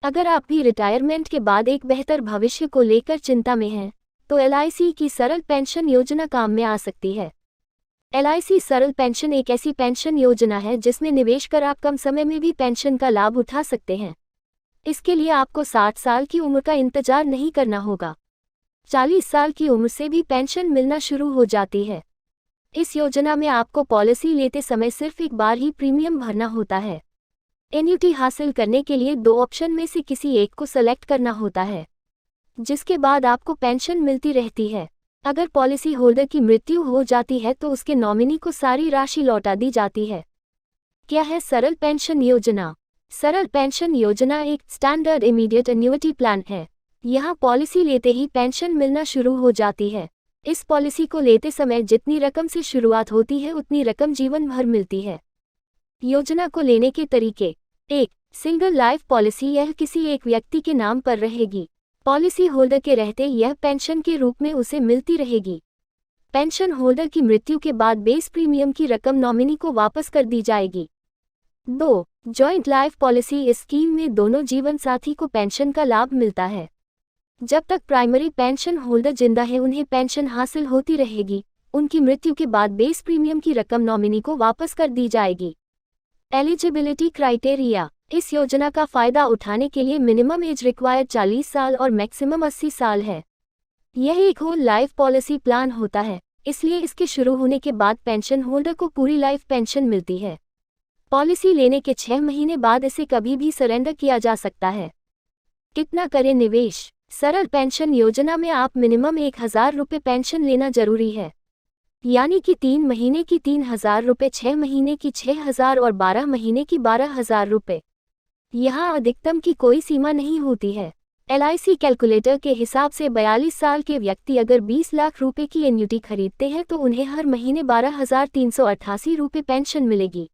अगर आप भी रिटायरमेंट के बाद एक बेहतर भविष्य को लेकर चिंता में हैं, तो एलआईसी की सरल पेंशन योजना काम में आ सकती है। एलआईसी सरल पेंशन एक ऐसी पेंशन योजना है जिसमें निवेश कर आप कम समय में भी पेंशन का लाभ उठा सकते हैं। इसके लिए आपको 60 साल की उम्र का इंतजार नहीं करना होगा। 40 साल की उम्र से भी पेंशन मिलना शुरू हो जाती है। इस योजना में आपको पॉलिसी लेते समय सिर्फ एक बार ही प्रीमियम भरना होता है। एन्युटी हासिल करने के लिए 2 ऑप्शन में से किसी एक को सेलेक्ट करना होता है, जिसके बाद आपको पेंशन मिलती रहती है। अगर पॉलिसी होल्डर की मृत्यु हो जाती है तो उसके नॉमिनी को सारी राशि लौटा दी जाती है। क्या है सरल पेंशन योजना? सरल पेंशन योजना एक स्टैंडर्ड इमीडिएट एन्युटी प्लान है। यहाँ पॉलिसी लेते ही पेंशन मिलना शुरू हो जाती है। इस पॉलिसी को लेते समय जितनी रकम से शुरुआत होती है उतनी रकम जीवन भर मिलती है। योजना को लेने के तरीके: 1. सिंगल लाइफ पॉलिसी, यह किसी एक व्यक्ति के नाम पर रहेगी। पॉलिसी होल्डर के रहते यह पेंशन के रूप में उसे मिलती रहेगी। पेंशन होल्डर की मृत्यु के बाद बेस प्रीमियम की रकम नॉमिनी को वापस कर दी जाएगी। 2. जॉइंट लाइफ पॉलिसी, इस स्कीम में दोनों जीवन साथी को पेंशन का लाभ मिलता है। जब तक प्राइमरी पेंशन होल्डर जिंदा है उन्हें पेंशन हासिल होती रहेगी। उनकी मृत्यु के बाद बेस प्रीमियम की रकम नॉमिनी को वापस कर दी जाएगी। एलिजिबिलिटी क्राइटेरिया: इस योजना का फायदा उठाने के लिए मिनिमम एज रिक्वायर्ड 40 साल और मैक्सिमम 80 साल है। यह एक होल लाइफ पॉलिसी प्लान होता है, इसलिए इसके शुरू होने के बाद पेंशन होल्डर को पूरी लाइफ पेंशन मिलती है। पॉलिसी लेने के 6 महीने बाद इसे कभी भी सरेंडर किया जा सकता है। कितना करें निवेश? सरल पेंशन योजना में आप मिनिमम 1000 रुपये पेंशन लेना जरूरी है, यानी कि 3 महीने की 3000 रुपये, 6 महीने की 6000 और 12 महीने की 12000 रुपये। यहाँ अधिकतम की कोई सीमा नहीं होती है। एलआईसी कैलकुलेटर के हिसाब से 42 साल के व्यक्ति अगर 20 लाख रुपए की एन्युटी खरीदते हैं तो उन्हें हर महीने 12,388 रुपये पेंशन मिलेगी।